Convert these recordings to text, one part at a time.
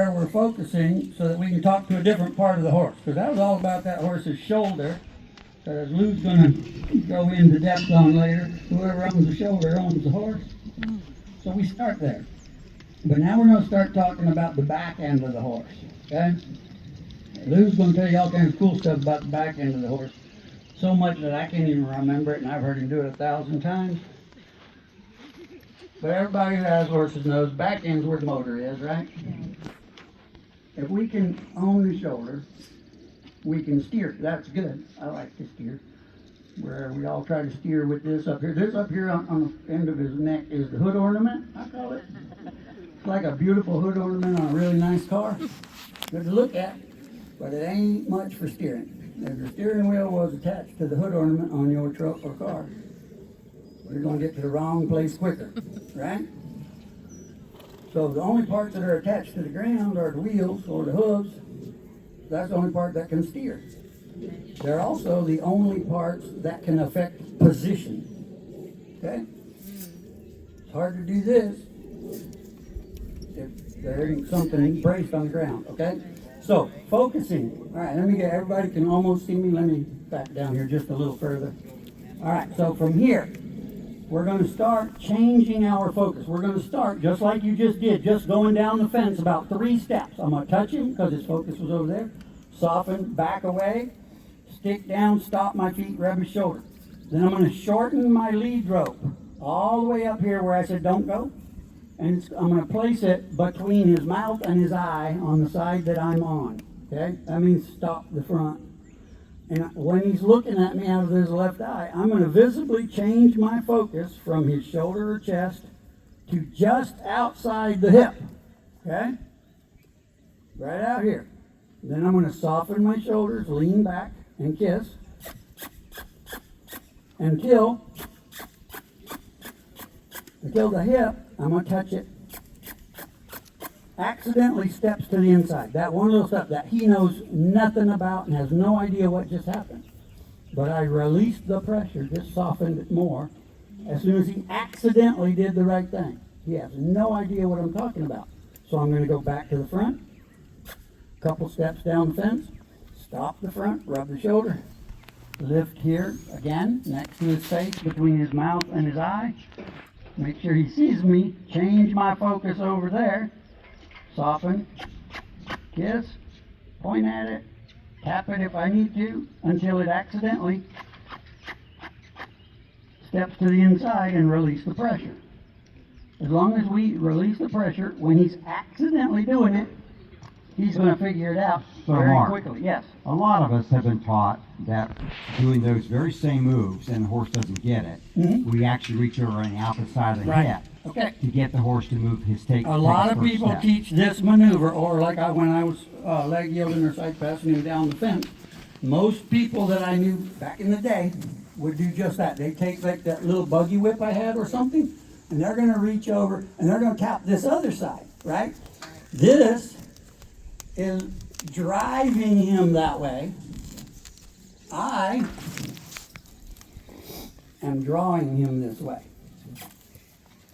where we're focusing so that we can talk to a different part of the horse. Because that was all about that horse's shoulder. Because Lou's going to go into depth on later. Whoever owns the shoulder owns the horse. So we start there. But now we're going to start talking about the back end of the horse. Okay? Lou's going to tell you all kinds of cool stuff about the back end of the horse. So much that I can't even remember it, and I've heard him do it 1,000 times. But everybody who has horses knows back end's where the motor is, right? If we can own the shoulder, we can steer. That's good. I like to steer. Where we all try to steer with this up here. This up here on the end of his neck is the hood ornament, I call it. It's like a beautiful hood ornament on a really nice car. Good to look at, but it ain't much for steering. If your steering wheel was attached to the hood ornament on your truck or car, you're going to get to the wrong place quicker, right? So the only parts that are attached to the ground are the wheels or the hooves. That's the only part that can steer. They're also the only parts that can affect position. Okay? It's hard to do this if there ain't something braced on the ground. Okay? So, focusing. All right, let me get, everybody can almost see me. Let me back down here just a little further. All right, so from here, we're going to start changing our focus. We're going to start just like you just did, just going down the fence about 3 steps. I'm going to touch him because his focus was over there. Soften, back away, stick down, stop my feet, rub his shoulder. Then I'm going to shorten my lead rope all the way up here where I said don't go. And I'm going to place it between his mouth and his eye on the side that I'm on. Okay? That means stop the front. And when he's looking at me out of his left eye, I'm going to visibly change my focus from his shoulder or chest to just outside the hip. Okay? Right out here. Then I'm going to soften my shoulders, lean back, and kiss until the hip, I'm going to touch it, accidentally steps to the inside. That one little step that he knows nothing about and has no idea what just happened. But I released the pressure, just softened it more, as soon as he accidentally did the right thing. He has no idea what I'm talking about. So I'm going to go back to the front, couple steps down the fence, stop the front, rub the shoulder, lift here again, next to his face, between his mouth and his eye. Make sure he sees me, change my focus over there, soften, kiss, point at it, tap it if I need to, until it accidentally steps to the inside and release the pressure. As long as we release the pressure, when he's accidentally doing it, he's going to figure it out very quickly. Yes. A lot of us have been taught that doing those very same moves and the horse doesn't get it, we actually reach over on the opposite side of the hip to get the horse to move his take. A lot of people teach this maneuver, or like when I was leg yielding or sight passing him down the fence, most people that I knew back in the day would do just that. They take like that little buggy whip I had or something, and they're going to reach over and they're going to tap this other side, right? This is driving him that way. I am drawing him this way.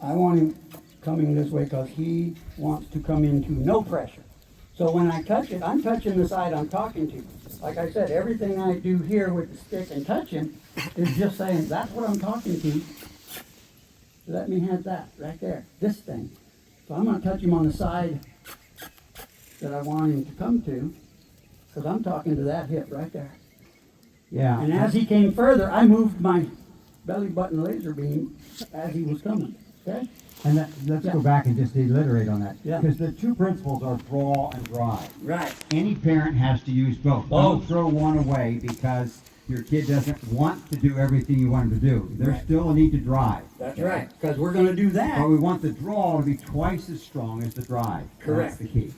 I want him coming this way because he wants to come into no pressure. So when I touch it, I'm touching the side I'm talking to. Like I said, everything I do here with the stick and touch him is just saying, that's what I'm talking to. Let me have that right there, this thing. So I'm going to touch him on the side that I want him to come to, because I'm talking to that hip right there. Yeah. And as he came further, I moved my belly button laser beam as he was coming. Okay? And let's go back and just alliterate on that. Yeah. Because the two principles are draw and drive. Right. Any parent has to use both. Don't throw one away because your kid doesn't want to do everything you want him to do. There's still a need to drive. That's right. Because we're going to do that. But we want the draw to be twice as strong as the drive. Correct. That's the key.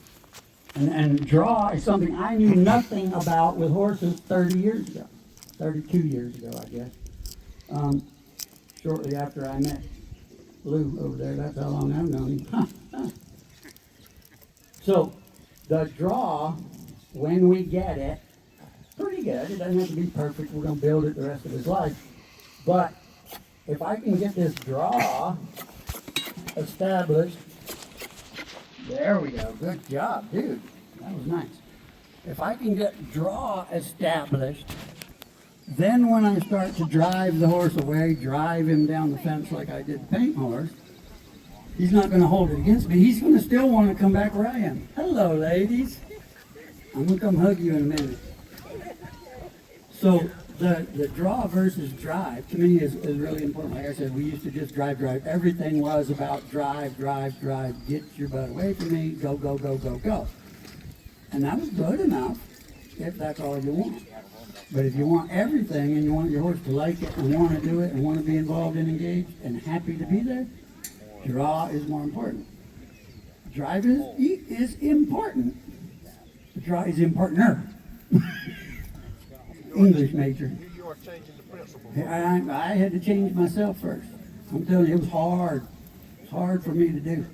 And draw is something I knew nothing about with horses 30 years ago. 32 years ago, I guess. Shortly after I met Lou over there. That's how long I've known him. So, the draw, when we get it, pretty good. It doesn't have to be perfect. We're going to build it the rest of his life. But if I can get this draw established There we go. Good job, dude. That was nice. If I can get draw established, then when I start to drive the horse away, drive him down the fence like I did the paint horse, he's not going to hold it against me. He's going to still want to come back where I am. Hello, ladies. I'm going to come hug you in a minute. So the draw versus drive to me is really important. Like I said, we used to just drive. Everything was about drive. Get your butt away from me. Go. And that was good enough if that's all you want. But if you want everything and you want your horse to like it and want to do it and want to be involved and engaged and happy to be there, draw is more important. Drive is important. Draw is importanter. English major. You are changing the principle. I had to change myself first. I'm telling you, it was hard. It's hard for me to do.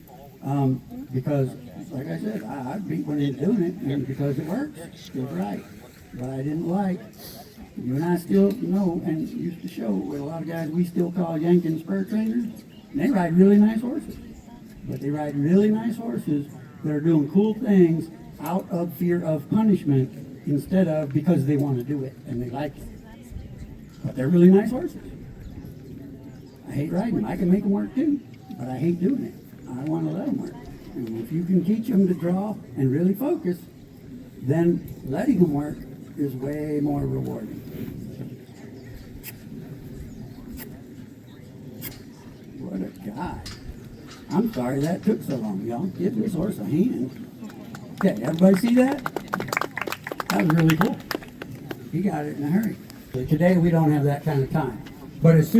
Because, like I said, I beat one into doing it, and because it works, it's right. But I didn't like. You and I still know, and used to show with a lot of guys we still call yanking spur trainers. And they ride really nice horses. But they ride really nice horses that are doing cool things out of fear of punishment instead of because they want to do it and they like it. But they're really nice horses. I hate riding them. I can make them work too, but I hate doing it. I want to let them work. And if you can teach them to draw and really focus, then letting them work is way more rewarding. What a guy. I'm sorry that took so long, y'all. Give this horse a hand. Okay, everybody see that? That was really cool. He got it in a hurry. Today we don't have that kind of time. But as soon